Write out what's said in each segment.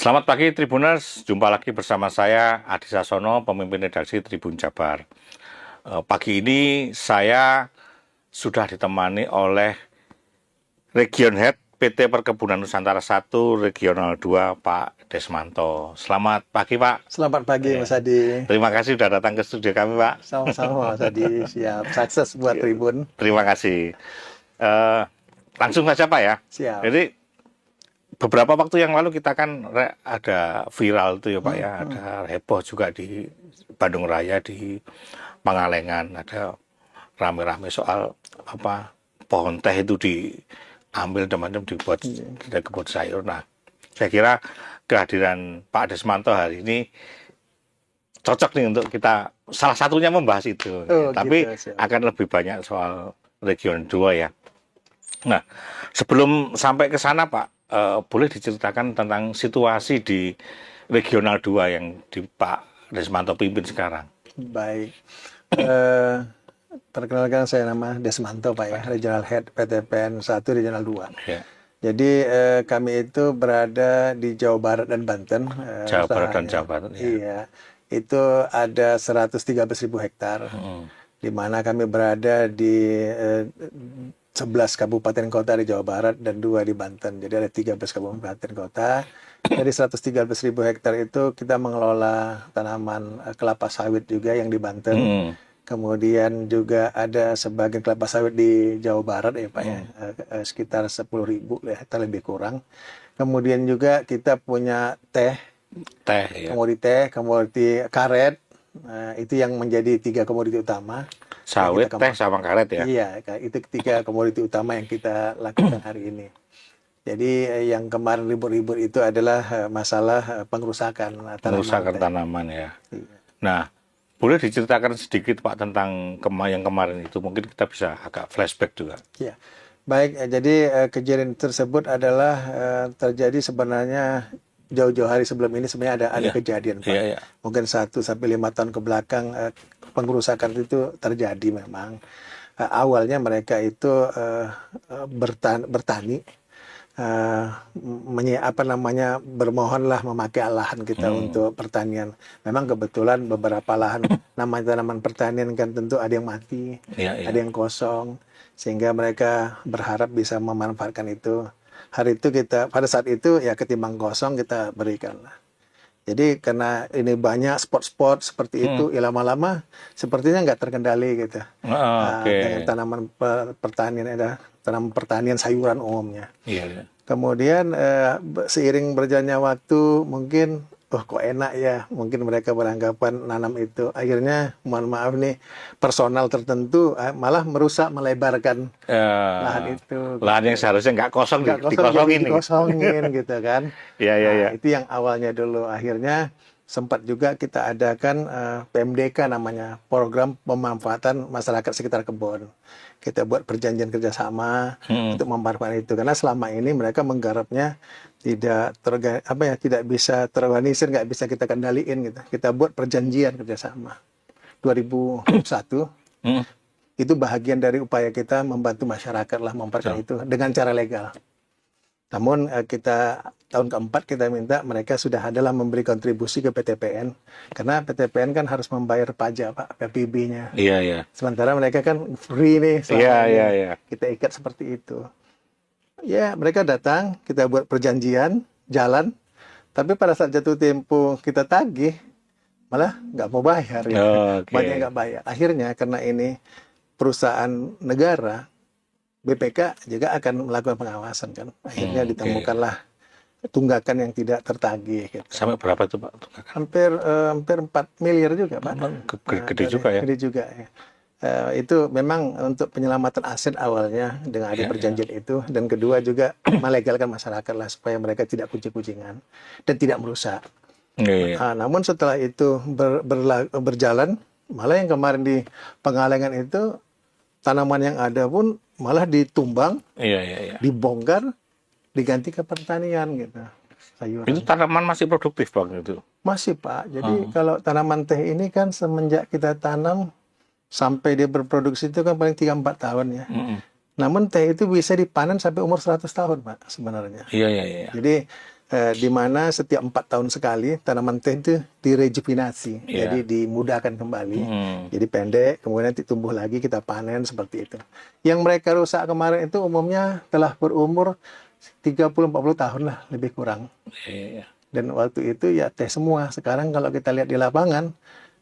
Selamat pagi Tribuners, jumpa lagi bersama saya Adi Sasono, pemimpin redaksi Tribun Jabar. Pagi ini saya sudah ditemani oleh Region Head PT Perkebunan Nusantara 1 Regional 2 Pak Desmanto. Selamat pagi Pak. Selamat pagi Mas Adi. Terima kasih sudah datang ke studio kami Pak. Sama-sama Mas Adi, siap. Sukses buat Tribun. Terima kasih. Langsung saja Pak ya. Siap. Jadi beberapa waktu yang lalu kita kan ada viral itu ya Pak ya, ada heboh juga di Bandung Raya, di Pangalengan, ada rame-rame soal apa pohon teh itu diambil teman-teman dibuat dari kebun sayur. Nah, saya kira kehadiran Pak Desmanto hari ini cocok nih untuk kita salah satunya membahas itu. Tapi gitu, akan lebih banyak soal Region 2 ya. Nah, sebelum sampai ke sana Pak, boleh diceritakan tentang situasi di Regional 2 yang di Pak Desmanto pimpin sekarang. Baik. Perkenalkan saya nama Desmanto Pak ya, Regional Head PTPN 1 Regional 2. Ya. Jadi kami itu berada di Jawa Barat dan Banten. Jawa Barat dan Jawa Barat. Ya. Iya, itu ada 113.000 hektar. Di mana kami berada di 11 kabupaten kota di Jawa Barat dan 2 di Banten. Jadi ada 13 kabupaten kota. Dari 113.000 hektar itu kita mengelola tanaman kelapa sawit juga yang di Banten. Kemudian juga ada sebagian kelapa sawit di Jawa Barat ya Pak ya, sekitar 10.000 hektar lebih kurang. Kemudian juga kita punya teh, ya. komoditi karet. Itu yang menjadi 3 komoditi utama. Sawit, teh, sama karet ya? Iya, itu 3 komoditi utama yang kita lakukan hari ini. Jadi yang kemarin ribut-ribut itu adalah masalah pengerusakan tanaman. Pengerusakan tanaman ya. Iya. Nah, boleh diceritakan sedikit Pak tentang yang kemarin itu? Mungkin kita bisa agak flashback juga. Iya. Baik, jadi kejadian tersebut adalah terjadi sebenarnya jauh-jauh hari sebelum ini sebenarnya ada kejadian Pak. Mungkin 1 sampai 5 tahun ke belakang pengerusakan itu terjadi memang. Awalnya mereka itu bertani, bermohonlah memakai lahan kita untuk pertanian. Memang kebetulan beberapa lahan namanya tanaman pertanian kan tentu ada yang mati, ada yang kosong, sehingga mereka berharap bisa memanfaatkan itu. Hari itu pada saat itu ya ketimbang kosong kita berikan lah. Jadi karena ini banyak spot-spot seperti itu, ya lama-lama sepertinya nggak terkendali gitu. Dengan tanaman pertanian, ada tanaman pertanian sayuran umumnya. Kemudian seiring berjalannya waktu mungkin kok enak ya, mungkin mereka beranggapan nanam itu. Akhirnya mohon maaf nih, personal tertentu malah merusak, melebarkan lahan itu. Lahan yang seharusnya nggak kosong, dikosongin gitu kan. Itu yang awalnya dulu. Akhirnya sempat juga kita adakan PMDK namanya, Program Pemanfaatan Masyarakat Sekitar Kebun. Kita buat perjanjian kerjasama untuk memanfaatkan itu. Karena selama ini mereka menggarapnya tidak bisa terorganisir, nggak bisa kita kendaliin gitu. Kita buat perjanjian kerjasama. 2001 itu bahagian dari upaya kita membantu masyarakat lah memanfaatkan itu dengan cara legal. Namun kita tahun keempat kita minta mereka sudah adalah memberi kontribusi ke PTPN, karena PTPN kan harus membayar pajak Pak, PPB-nya. Sementara mereka kan free nih selama ini. Kita ikat seperti itu. Ya mereka datang, kita buat perjanjian, jalan, tapi pada saat jatuh tempo kita tagih, malah nggak mau bayar. Banyak nggak bayar. Akhirnya karena ini perusahaan negara, BPK juga akan melakukan pengawasan kan. Akhirnya ditemukanlah tunggakan yang tidak tertagih. Gitu. Sampai berapa itu Pak tunggakan? Hampir 4 miliar juga Pak. Gede juga ya. Gede juga ya. Itu memang untuk penyelamatan aset awalnya dengan ada perjanjian itu, dan kedua juga melegalkan masyarakat lah supaya mereka tidak kucing-kucingan dan tidak merusak. Namun setelah itu berjalan, malah yang kemarin di Pangalengan itu tanaman yang ada pun malah ditumbang, dibongkar, diganti ke pertanian gitu. Sayuran. Itu tanaman masih produktif Bang itu? Masih Pak. Jadi kalau tanaman teh ini kan semenjak kita tanam sampai dia berproduksi itu kan paling 3-4 tahun ya. Namun teh itu bisa dipanen sampai umur 100 tahun Pak sebenarnya. Jadi di mana setiap 4 tahun sekali tanaman teh itu direjuvenasi, Iya. jadi dimudahkan kembali. Jadi pendek, kemudian nanti tumbuh lagi, kita panen seperti itu. Yang mereka rusak kemarin itu umumnya telah berumur 30-40 tahun lah, lebih kurang. Iya. Dan waktu itu ya teh semua. Sekarang kalau kita lihat di lapangan,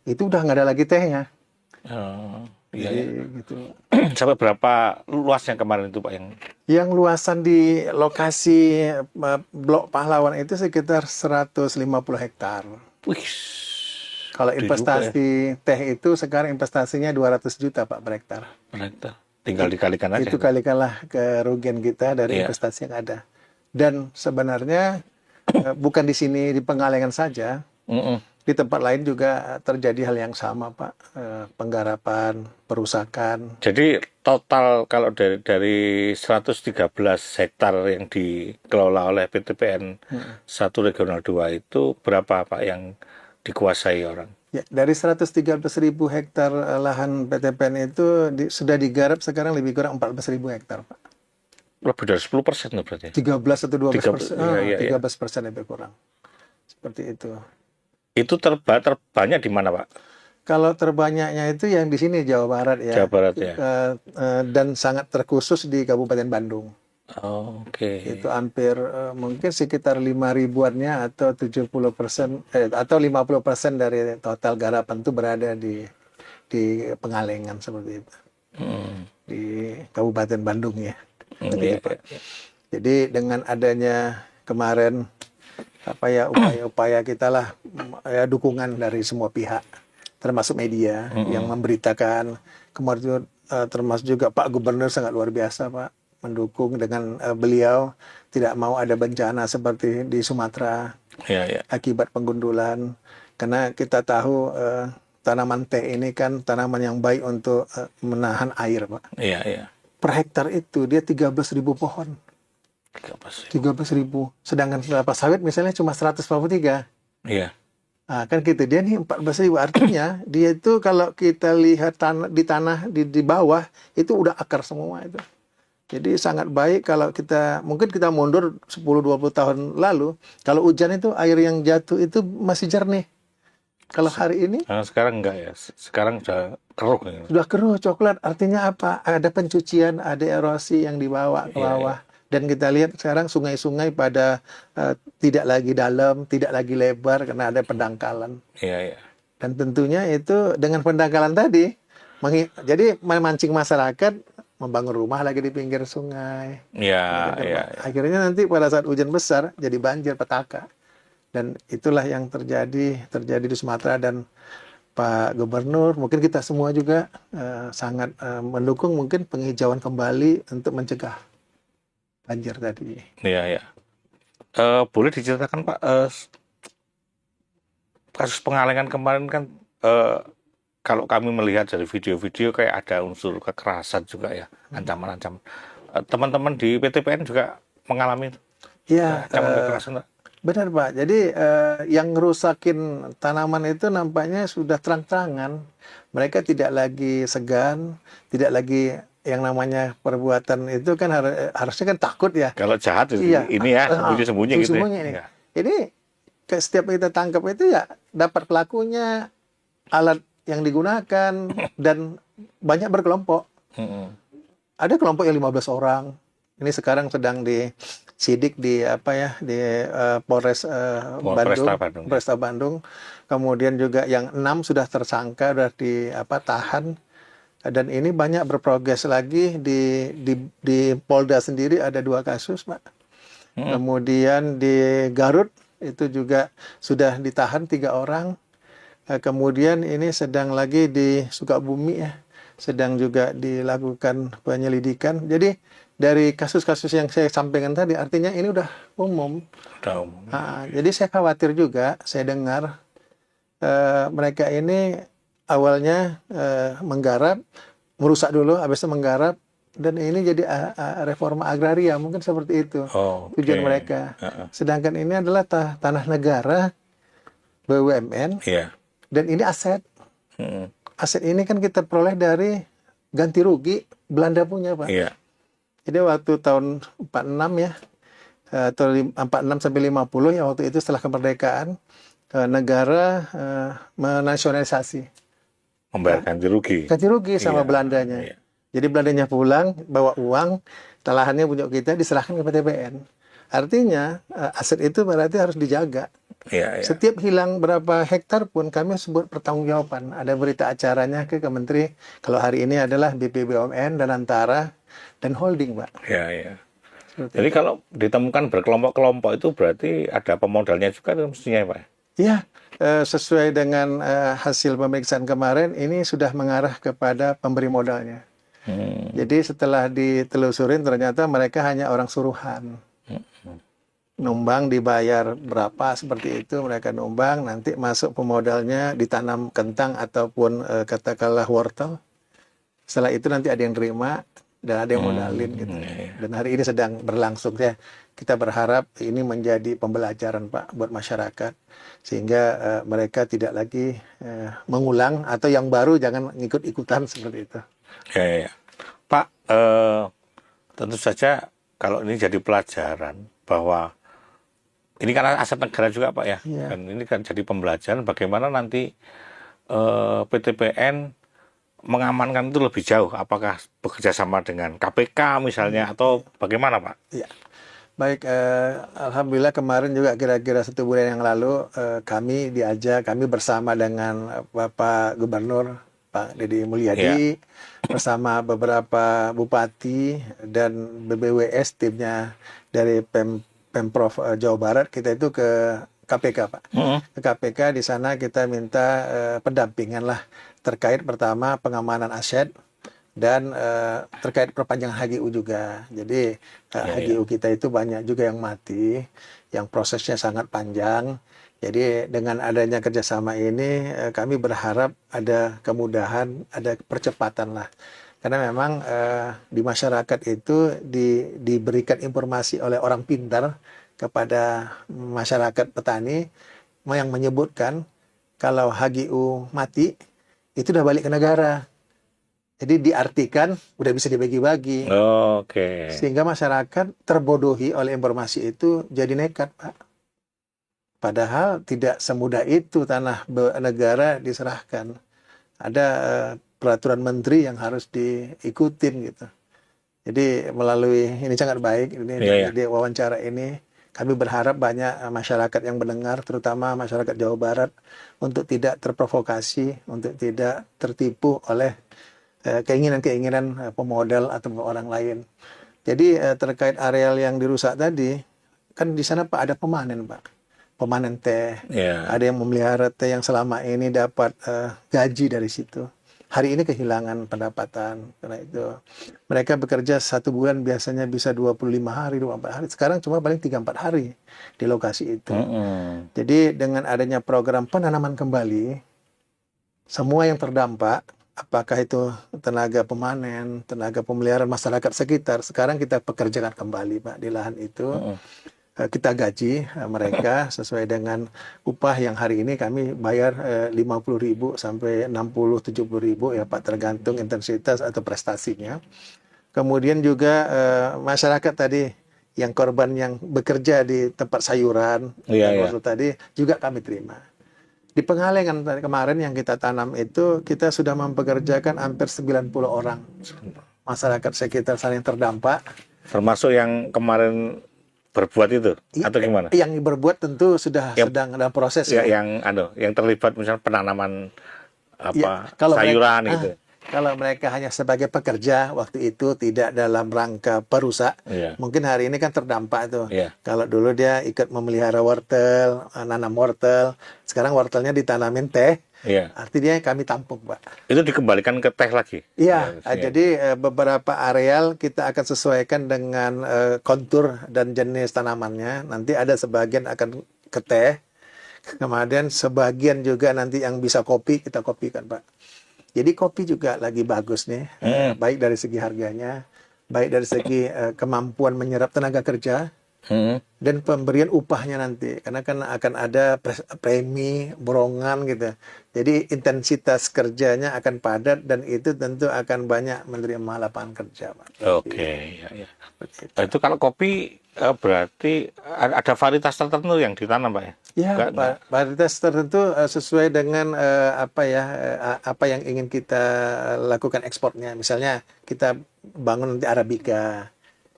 itu udah nggak ada lagi tehnya. Oh, iya, Jadi iya. gitu. Sampai berapa luasnya kemarin itu Pak Yang luasan di lokasi Blok Pahlawan itu sekitar 150 hektar. Wih, Kalau gede juga ya, investasi teh itu sekarang investasinya 200 juta Pak per hektar. per hektar. Tinggal dikalikan aja. Itu kalikanlah kerugian kita dari Iya. investasi yang ada. Dan sebenarnya bukan di sini di Pengalengan saja, Mm-mm. di tempat lain juga terjadi hal yang sama Pak. Penggarapan, perusakan. Jadi total kalau dari 113 hektar yang dikelola oleh PTPN 1 Regional 2 itu berapa Pak yang dikuasai orang? Ya, dari 113.000 hektar lahan PTPN itu sudah digarap sekarang lebih kurang 14.000 hektar Pak. Lebih dari 10% loh berarti. 13 atau 12%, Iya, iya. 13% lebih kurang. Seperti itu. Itu terbanyak di mana Pak? Kalau terbanyaknya itu yang di sini Jawa Barat ya. Jawa Barat ya. Dan sangat terkhusus di Kabupaten Bandung. Oh, oke. Itu hampir mungkin sekitar 5 ribuannya atau 70% atau 50% dari total garapan itu berada di Pengalengan seperti itu. Di Kabupaten Bandung ya. Iya, iya. Jadi dengan adanya kemarin apa ya upaya-upaya kita lah ya dukungan dari semua pihak termasuk media yang memberitakan, kemudian termasuk juga Pak Gubernur sangat luar biasa Pak mendukung dengan beliau tidak mau ada bencana seperti di Sumatera Iya, iya. akibat penggundulan, karena kita tahu tanaman teh ini kan tanaman yang baik untuk menahan air Pak. Iya, iya. Per hektar itu dia 13.000 pohon. 13.000. Sedangkan kelapa sawit misalnya cuma 143. Iya. Nah, kan gitu. Dia nih 14.000. Artinya dia itu kalau kita lihat di tanah di bawah itu udah akar semua itu. Jadi sangat baik kalau mungkin kita mundur 10-20 tahun lalu, kalau hujan itu air yang jatuh itu masih jernih. Kalau hari ini Nah, sekarang enggak ya. Sekarang sudah keruh. Ya. sudah keruh coklat. Artinya apa? Ada pencucian, ada erosi yang dibawa ke bawah. Dan kita lihat sekarang sungai-sungai pada tidak lagi dalam, tidak lagi lebar karena ada pendangkalan. Iya, iya. Dan tentunya itu dengan pendangkalan tadi, jadi memancing masyarakat membangun rumah lagi di pinggir sungai. Iya, iya. Akhirnya nanti pada saat hujan besar jadi banjir petaka. Dan itulah yang terjadi di Sumatera, dan Pak Gubernur, mungkin kita semua juga sangat mendukung mungkin penghijauan kembali untuk mencegah banjir tadi. Iya, iya. Boleh diceritakan Pak, kasus Pengalengan kemarin kan kalau kami melihat dari video-video kayak ada unsur kekerasan juga ya, ancaman-ancaman. Teman-teman di PTPN juga mengalami ancaman kekerasan. Benar Pak. Jadi yang ngerusakin tanaman itu nampaknya sudah terang-terangan. Mereka tidak lagi segan, tidak lagi yang namanya perbuatan itu kan harusnya kan takut ya. Kalau jahat ini ya sembunyi-sembunyi gitu. Ya. Ini setiap kita tangkap itu ya dapat pelakunya, alat yang digunakan, dan banyak berkelompok. Ada kelompok yang 15 orang. Ini sekarang sedang disidik di Polres Bandung, Polresta Bandung. Kemudian juga yang 6 sudah tersangka, sudah ditahan. Dan ini banyak berprogres lagi di Polda sendiri ada 2 kasus, Pak. Kemudian di Garut itu juga sudah ditahan 3 orang. Kemudian ini sedang lagi di Sukabumi ya, sedang juga dilakukan penyelidikan. Jadi dari kasus-kasus yang saya sampaikan tadi, artinya ini udah umum. Jadi saya khawatir juga, saya dengar mereka ini awalnya menggarap, merusak dulu, habis itu menggarap, dan ini jadi reforma agraria, mungkin seperti itu tujuan mereka. Sedangkan ini adalah tanah negara, BUMN, dan ini aset. Aset ini kan kita peroleh dari ganti rugi Belanda punya, Pak. Jadi waktu tahun 46 ya, atau 46 sampai 50 ya, waktu itu setelah kemerdekaan negara menasionalisasi, Membayar ganti rugi. ganti rugi sama Iya, Belandanya. iya. Jadi Belandanya pulang bawa uang, lahannya punya kita diserahkan ke PTPN. Artinya aset itu berarti harus dijaga. Iya, iya. Setiap hilang berapa hektar pun kami sebut pertanggungjawaban. Ada berita acaranya ke Menteri. Kalau hari ini adalah BPBUMN dan Antara dan holding, Pak. Iya, iya. Seperti Jadi itu. kalau ditemukan berkelompok-kelompok itu berarti ada pemodalnya juga tuh mestinya, Pak. Ya, sesuai dengan hasil pemeriksaan kemarin, ini sudah mengarah kepada pemberi modalnya. Jadi setelah ditelusurin ternyata mereka hanya orang suruhan. Numbang dibayar berapa seperti itu, mereka numbang, nanti masuk pemodalnya ditanam kentang ataupun katakanlah wortel. Setelah itu nanti ada yang terima dan ada yang modalin gitu. Dan hari ini sedang berlangsung ya. Kita berharap ini menjadi pembelajaran, Pak, buat masyarakat sehingga mereka tidak lagi mengulang, atau yang baru jangan ngikut-ikutan seperti itu. Ya, ya, ya. Pak, tentu saja kalau ini jadi pelajaran bahwa ini kan aset negara juga, Pak, ya. Iya. Dan ini kan jadi pembelajaran bagaimana nanti PTPN mengamankan itu lebih jauh. Apakah bekerja sama dengan KPK misalnya atau bagaimana, Pak? Ya. Baik, alhamdulillah kemarin juga kira-kira 1 bulan yang lalu kami bersama dengan Bapak Gubernur Pak Deddy Mulyadi bersama beberapa bupati dan BBWS, timnya dari Pemprov Jawa Barat, kita itu ke KPK, Pak. Ke KPK, di sana kita minta pendampingan lah terkait pertama pengamanan aset dan terkait perpanjangan HGU juga. Jadi HGU kita itu banyak juga yang mati, yang prosesnya sangat panjang. Jadi dengan adanya kerjasama ini kami berharap ada kemudahan, ada percepatan lah. Karena memang di masyarakat itu diberikan informasi oleh orang pintar kepada masyarakat petani yang menyebutkan kalau HGU mati itu udah balik ke negara. Jadi diartikan udah bisa dibagi-bagi. Oke. Sehingga masyarakat terbodohi oleh informasi itu jadi nekat, Pak. Padahal tidak semudah itu tanah negara diserahkan. Ada peraturan menteri yang harus diikutin gitu. Jadi melalui ini sangat baik ini di wawancara ini kami berharap banyak masyarakat yang mendengar, terutama masyarakat Jawa Barat, untuk tidak terprovokasi, untuk tidak tertipu oleh keinginan-keinginan pemodal atau orang lain. Jadi terkait areal yang dirusak tadi, kan di sana Pak ada pemanen, Pak. Pemanen teh. Ada yang memelihara teh yang selama ini dapat gaji dari situ. Hari ini kehilangan pendapatan karena itu. Mereka bekerja 1 bulan biasanya bisa 25 hari, 24 hari. Sekarang cuma paling 3-4 hari di lokasi itu. Jadi dengan adanya program penanaman kembali, semua yang terdampak, apakah itu tenaga pemanen, tenaga pemeliharaan masyarakat sekitar, sekarang kita pekerjakan kembali, Pak, di lahan itu. Kita gaji mereka sesuai dengan upah yang hari ini kami bayar 50.000 sampai 60-70.000 ya, Pak, tergantung intensitas atau prestasinya. Kemudian juga masyarakat tadi yang korban yang bekerja di tempat sayuran tadi juga kami terima. Di Pengalengan kemarin yang kita tanam itu kita sudah mempekerjakan hampir 90 orang masyarakat sekitar sana yang terdampak. Termasuk yang kemarin berbuat itu atau gimana? Yang berbuat tentu sudah sedang dalam proses ya. Yang terlibat misalnya penanaman mereka, sayuran gitu. Kalau mereka hanya sebagai pekerja waktu itu tidak dalam rangka perusak, mungkin hari ini kan terdampak tuh. Kalau dulu dia ikut memelihara wortel, nanam wortel, sekarang wortelnya ditanamin teh. Artinya kami tampung, Pak. Itu dikembalikan ke teh lagi? Iya, jadi beberapa areal kita akan sesuaikan dengan kontur dan jenis tanamannya. Nanti ada sebagian akan ke teh, kemudian sebagian juga nanti yang bisa kopi, kita kopikan, Pak. Jadi kopi juga lagi bagus nih, baik dari segi harganya, baik dari segi kemampuan menyerap tenaga kerja, dan pemberian upahnya nanti, karena kan akan ada premi borongan gitu. Jadi intensitas kerjanya akan padat dan itu tentu akan banyak menerima lapangan kerja, Pak. Oke, ya. Itu kalau kopi berarti ada varietas tertentu yang ditanam, Pak ya? Ya, Enggak. varietas tertentu sesuai dengan apa yang ingin kita lakukan ekspornya. Misalnya kita bangun nanti Arabica.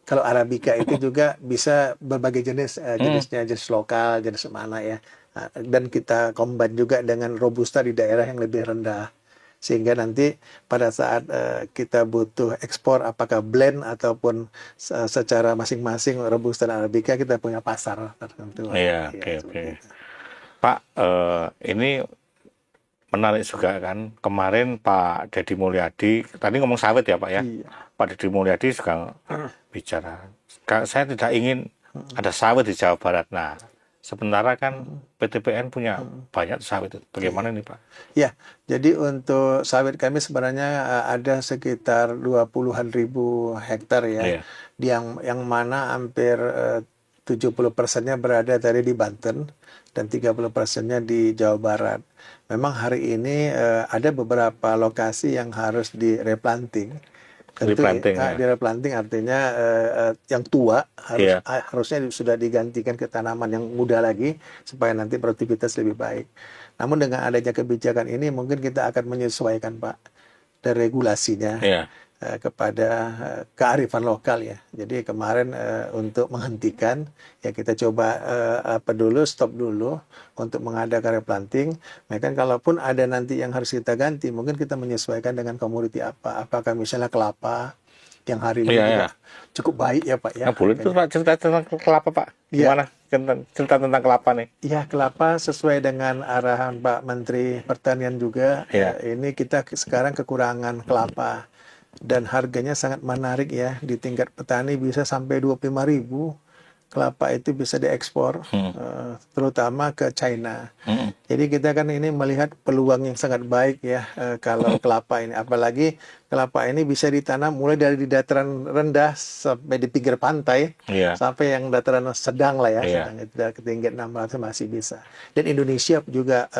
Kalau Arabica itu juga bisa berbagai jenis, jenisnya jenis lokal, jenis mana ya. Dan kita combine juga dengan Robusta di daerah yang lebih rendah. Sehingga nanti pada saat kita butuh ekspor, apakah blend ataupun secara masing-masing Robusta dan Arabica, kita punya pasar tertentu. Iya, Ya, oke, oke. seperti itu. Pak, ini menarik juga kan. Kemarin Pak Deddy Mulyadi, tadi ngomong sawit ya Pak ya. Iya. Pak Deddy Mulyadi juga bicara. Saya tidak ingin ada sawit di Jawa Barat. Nah, sementara kan PTPN punya banyak sawit. Bagaimana ini Pak? Ya, jadi untuk sawit kami sebenarnya ada sekitar 20-an ribu hektar ya, Iya. yang mana hampir 70%-nya berada tadi di Banten dan 30%-nya di Jawa Barat. Memang hari ini ada beberapa lokasi yang harus direplanting. Tentu Replanting ya. direplanting artinya yang tua Iya. harusnya sudah digantikan ke tanaman yang muda lagi supaya nanti produktivitas lebih baik. Namun dengan adanya kebijakan ini mungkin kita akan menyesuaikan Pak dari regulasinya Iya. kepada kearifan lokal ya. Jadi kemarin untuk menghentikan ya kita coba stop dulu untuk mengadakan replanting. Bahkan kalaupun ada nanti yang harus kita ganti, mungkin kita menyesuaikan dengan komoditi apa. Apakah misalnya kelapa yang hari ini Iya, juga iya. cukup baik ya Pak ya. Nah, boleh tuh Pak cerita tentang kelapa Pak. Iya. Gimana? Cerita tentang kelapa nih. Ya, kelapa sesuai dengan arahan Pak Menteri Pertanian juga. Iya. Ini kita sekarang kekurangan kelapa. Dan harganya sangat menarik ya. Di tingkat petani bisa sampai 25.000. Kelapa itu bisa diekspor, terutama ke China. Jadi kita kan ini melihat peluang yang sangat baik ya kalau kelapa ini. Apalagi kelapa ini bisa ditanam mulai dari di dataran rendah sampai di pinggir pantai, Iya. sampai yang dataran sedang lah ya, Iya. sedang itu ketinggian 600 masih bisa. Dan Indonesia juga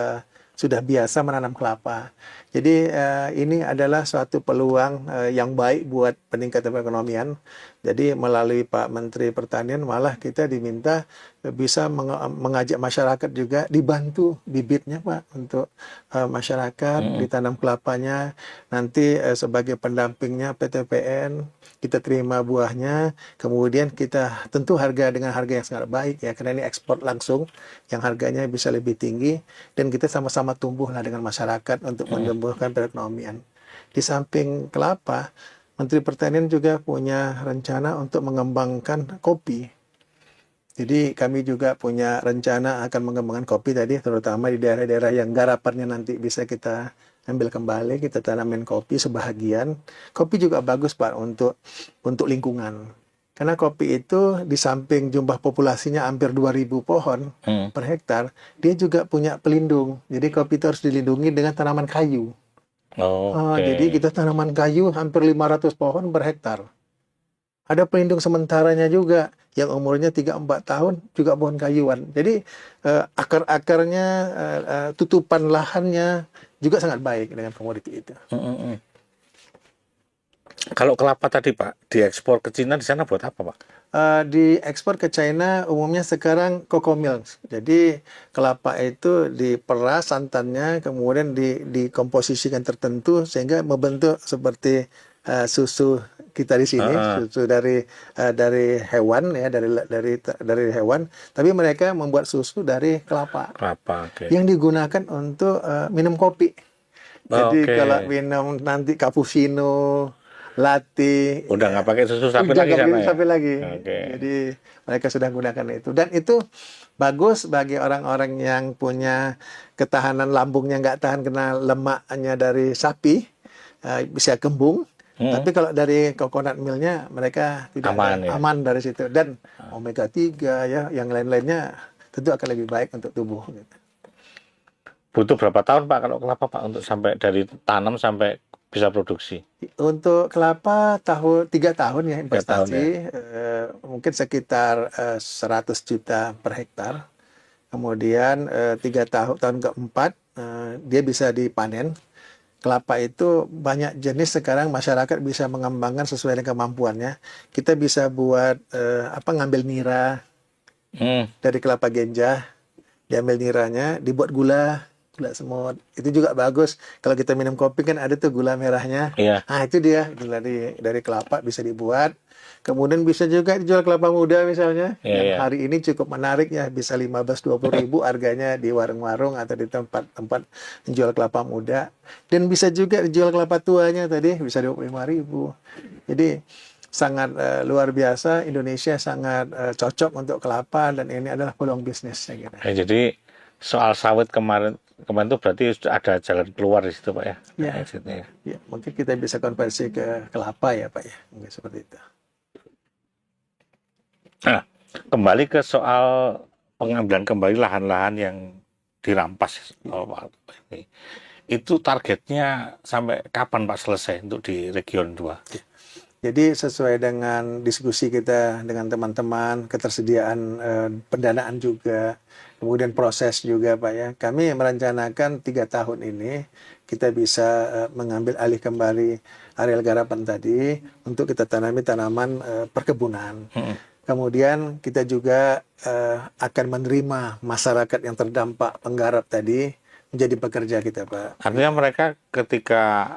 sudah biasa menanam kelapa. Jadi ini adalah suatu peluang yang baik buat peningkatan perekonomian. Jadi melalui Pak Menteri Pertanian malah kita diminta bisa mengajak masyarakat juga dibantu bibitnya Pak untuk masyarakat ditanam kelapanya. Nanti sebagai pendampingnya PTPN kita terima buahnya, kemudian kita tentu dengan harga yang sangat baik ya karena ini ekspor langsung yang harganya bisa lebih tinggi dan kita sama-sama tumbuhlah dengan masyarakat untuk menumbuhkan perekonomian. Di samping kelapa, Menteri Pertanian juga punya rencana untuk mengembangkan kopi. Jadi kami juga punya rencana akan mengembangkan kopi tadi, terutama di daerah-daerah yang garapannya nanti bisa kita ambil kembali, kita tanamin kopi sebahagian. Kopi juga bagus Pak untuk lingkungan. Karena kopi itu di samping jumlah populasinya hampir 2.000 pohon per hektar, dia juga punya pelindung. Jadi kopi itu harus dilindungi dengan tanaman kayu. Jadi kita tanaman kayu hampir 500 pohon per hektar. Ada pelindung sementaranya juga yang umurnya 3-4 tahun juga pohon kayuan. Jadi akar-akarnya, tutupan lahannya juga sangat baik dengan komoditi itu. Kalau kelapa tadi Pak, diekspor ke Cina di sana buat apa Pak? Diekspor ke China umumnya sekarang cocoa milk. Jadi kelapa itu diperas santannya, kemudian dikomposisikan tertentu sehingga membentuk seperti susu kita di sini, susu dari hewan ya, dari hewan. Tapi mereka membuat susu dari kelapa. Okay. Yang digunakan untuk minum kopi. Jadi kalau minum nanti cappuccino, latte, udah nggak pakai susu sapi lagi sana ya? Sapi lagi. Okay. Jadi mereka sudah menggunakan itu. Dan itu bagus bagi orang-orang yang punya ketahanan lambungnya nggak tahan kena lemaknya dari sapi, bisa kembung. Tapi kalau dari coconut milknya mereka tidak aman dari situ. Dan omega 3 ya, yang lain-lainnya tentu akan lebih baik untuk tubuh. Gitu. Butuh berapa tahun Pak kalau kelapa Pak untuk sampai dari tanam sampai bisa produksi? Untuk kelapa 3 tahun ya investasi, 3 tahun, ya. Mungkin sekitar 100 juta per hektar. Kemudian 3 tahun keempat dia bisa dipanen. kelapa itu banyak jenis sekarang masyarakat bisa mengembangkan sesuai dengan kemampuannya. Kita bisa buat ngambil nira dari kelapa genjah, diambil niranya, dibuat gula, gula semut. Itu juga bagus. Kalau kita minum kopi kan ada tuh gula merahnya. Iya. Nah, itu dia gula dari kelapa bisa dibuat. Kemudian bisa juga dijual kelapa muda misalnya. Iya, Yang iya. hari ini cukup menarik ya, bisa 15-20 ribu harganya di warung-warung atau di tempat-tempat menjual kelapa muda. Dan bisa juga dijual kelapa tuanya tadi, bisa 25 ribu. Jadi sangat luar biasa, Indonesia sangat cocok untuk kelapa dan ini adalah peluang bisnis saya kira. Jadi soal sawit kemarin itu berarti sudah ada jalan keluar di situ Pak ya? Ya. Exitnya. Ya, mungkin kita bisa konversi ke kelapa ya Pak ya, mungkin seperti itu. Nah, kembali ke soal pengambilan kembali lahan-lahan yang dirampas Pak ini. Itu targetnya sampai kapan Pak selesai untuk di region 2? Jadi sesuai dengan diskusi kita dengan teman-teman, ketersediaan pendanaan juga, kemudian proses juga Pak ya. Kami merencanakan 3 tahun ini kita bisa mengambil alih kembali areal garapan tadi untuk kita tanami tanaman perkebunan. Kemudian kita juga akan menerima masyarakat yang terdampak penggarap tadi menjadi pekerja kita Pak. Artinya mereka ketika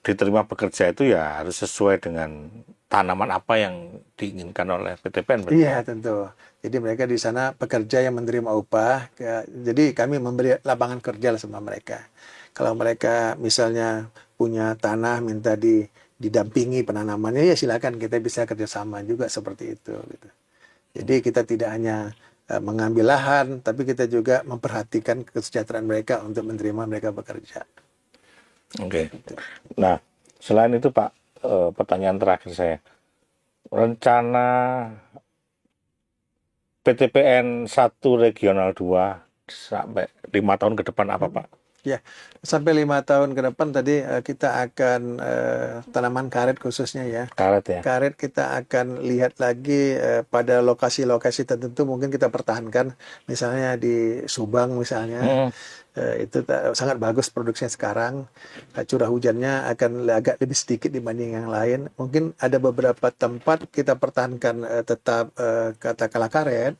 diterima bekerja itu ya harus sesuai dengan tanaman apa yang diinginkan oleh PTPN. Iya tentu. Jadi mereka di sana pekerja yang menerima upah. Jadi kami memberi lapangan kerja sama mereka. Kalau mereka misalnya punya tanah minta didampingi penanamannya, ya silakan kita bisa kerjasama juga seperti itu. Gitu. Jadi kita tidak hanya mengambil lahan, tapi kita juga memperhatikan kesejahteraan mereka untuk menerima mereka bekerja. Oke. Nah, selain itu Pak, pertanyaan terakhir saya, rencana PTPN 1 Regional 2 sampai 5 tahun ke depan apa Pak? Ya, sampai 5 tahun ke depan tadi kita akan tanaman karet khususnya ya. Karet ya. Karet kita akan lihat lagi pada lokasi-lokasi tertentu mungkin kita pertahankan, misalnya di Subang misalnya. Itu sangat bagus produksinya sekarang. Curah hujannya akan agak lebih sedikit dibanding yang lain. Mungkin ada beberapa tempat kita pertahankan tetap katakanlah karet.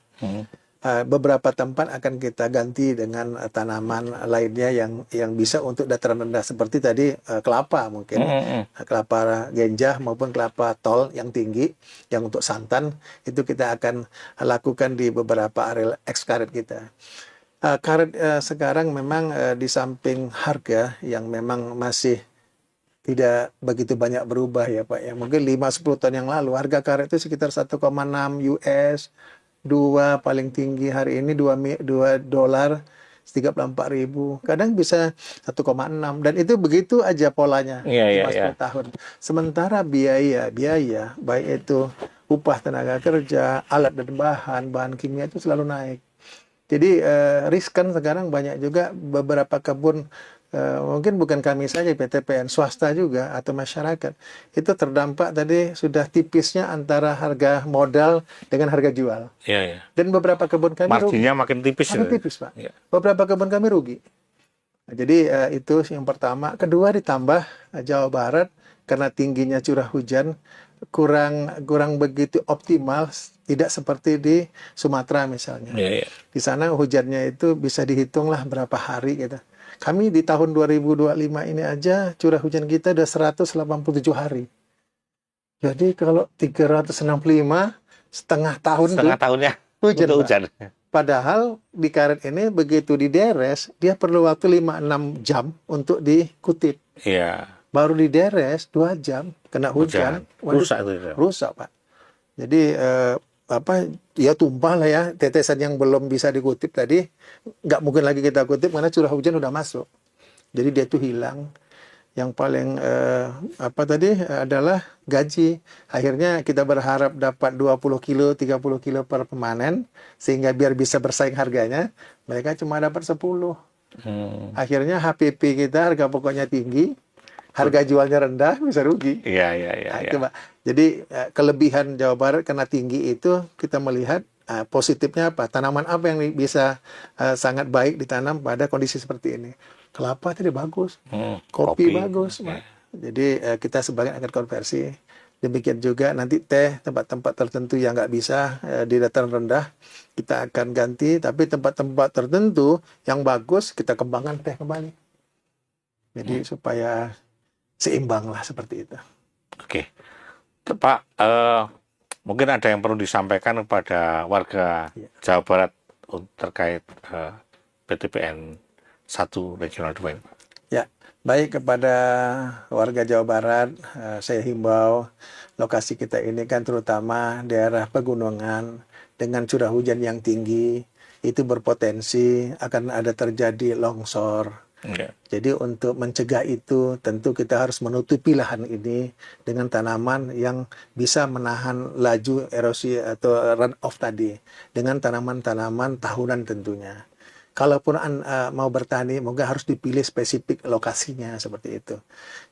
Beberapa tempat akan kita ganti dengan tanaman lainnya yang bisa untuk dataran rendah seperti tadi kelapa mungkin kelapa genjah maupun kelapa tol yang tinggi yang untuk santan itu kita akan lakukan di beberapa area eks karet kita. Karet sekarang memang di samping harga yang memang masih tidak begitu banyak berubah ya Pak ya. Mungkin 5-10 tahun yang lalu harga karet itu sekitar 1,6 US, 2 paling tinggi hari ini 2 dolar 34.000. Kadang bisa 1,6 dan itu begitu aja polanya 10 tahun. Sementara biaya baik itu upah tenaga kerja, alat dan bahan kimia itu selalu naik. Jadi riskan sekarang banyak juga beberapa kebun mungkin bukan kami saja PTPN swasta juga atau masyarakat itu terdampak tadi sudah tipisnya antara harga modal dengan harga jual. Iya. Dan beberapa kebun kami marginnya makin tipis. Makin tipis Pak. Ya. Beberapa kebun kami rugi. Nah, jadi itu yang pertama. Kedua ditambah Jawa Barat karena tingginya curah hujan kurang begitu optimal, tidak seperti di Sumatera misalnya. Di sana hujannya itu bisa dihitung lah berapa hari gitu. Kami di tahun 2025 ini aja curah hujan kita udah 187 hari. Jadi kalau 365 setengah tahun tahunnya hujan. Padahal di karet ini begitu dideres dia perlu waktu 5-6 jam untuk dikutip. Iya. Baru dideres 2 jam kena hujan. Rusak Pak. Jadi ya tumpah lah ya tetesan yang belum bisa dikutip tadi nggak mungkin lagi kita kutip karena curah hujan udah masuk. Jadi dia tuh hilang. Yang paling adalah gaji. Akhirnya kita berharap dapat 20 kilo, 30 kilo per pemanen sehingga biar bisa bersaing harganya. Mereka cuma dapat 10. Akhirnya HPP kita harga pokoknya tinggi. Harga jualnya rendah bisa rugi. Iya. Itu, Pak. Jadi kelebihan Jawa Barat karena tinggi itu kita melihat positifnya apa? Tanaman apa yang bisa sangat baik ditanam pada kondisi seperti ini? kelapa tadi bagus, kopi. kopi bagus, Pak. Jadi kita sebagian akan konversi. Demikian juga nanti teh, tempat-tempat tertentu yang nggak bisa di dataran rendah, kita akan ganti. Tapi tempat-tempat tertentu yang bagus, kita kembangkan teh kembali. Jadi supaya seimbang lah seperti itu. Oke. Pak, mungkin ada yang perlu disampaikan kepada warga Jawa Barat terkait PTPN 1 Regional 2 ini, Pak. Ya, baik kepada warga Jawa Barat, saya himbau lokasi kita ini kan terutama daerah pegunungan dengan curah hujan yang tinggi, itu berpotensi akan ada terjadi longsor. Jadi untuk mencegah itu tentu kita harus menutupi lahan ini dengan tanaman yang bisa menahan laju erosi atau runoff tadi, dengan tanaman-tanaman tahunan tentunya. Kalaupun mau bertani, mungkin harus dipilih spesifik lokasinya seperti itu.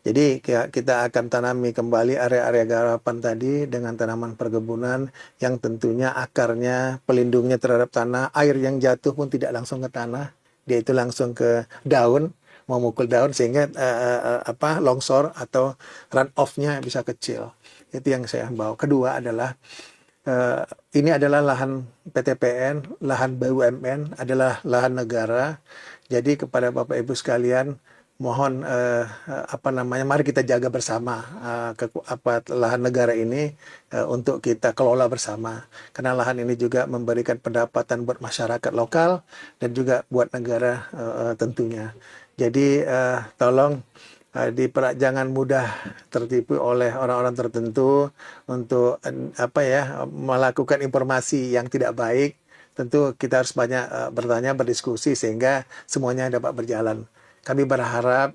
Jadi kita akan tanami kembali area-area garapan tadi dengan tanaman perkebunan yang tentunya akarnya, pelindungnya terhadap tanah, air yang jatuh pun tidak langsung ke tanah, dia itu langsung ke daun, memukul daun sehingga longsor atau run off-nya bisa kecil. Itu yang saya bawa. Kedua adalah ini adalah lahan PTPN, lahan BUMN, adalah lahan negara. Jadi kepada Bapak Ibu sekalian, mohon mari kita jaga bersama lahan negara ini untuk kita kelola bersama. Karena lahan ini juga memberikan pendapatan buat masyarakat lokal dan juga buat negara tentunya. Jadi tolong jangan mudah tertipu oleh orang-orang tertentu untuk melakukan informasi yang tidak baik. Tentu kita harus banyak bertanya, berdiskusi sehingga semuanya dapat berjalan. Kami berharap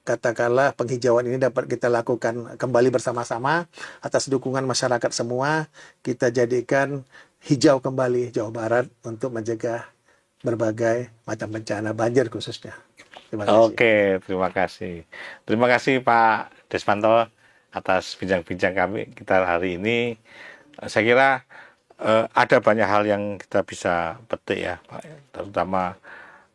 katakanlah penghijauan ini dapat kita lakukan kembali bersama-sama atas dukungan masyarakat semua. Kita jadikan hijau kembali Jawa Barat untuk mencegah berbagai macam bencana banjir khususnya. Terima kasih. Oke, terima kasih. Terima kasih Pak Desmanto atas bincang-bincang kita hari ini. Saya kira ada banyak hal yang kita bisa petik ya, Pak. Terutama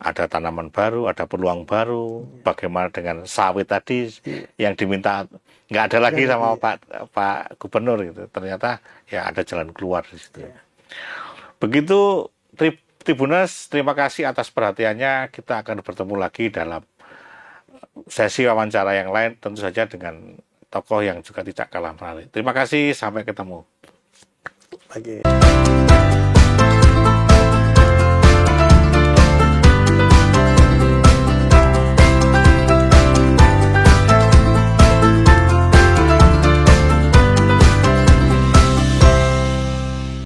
ada tanaman baru, ada peluang baru. Bagaimana dengan sawit tadi yang diminta nggak ada lagi sama Pak Gubernur gitu. Ternyata ya ada jalan keluar di situ. Begitu Tribuners, terima kasih atas perhatiannya. Kita akan bertemu lagi dalam sesi wawancara yang lain, tentu saja dengan tokoh yang juga tidak kalah menarik. Terima kasih, sampai ketemu. Oke.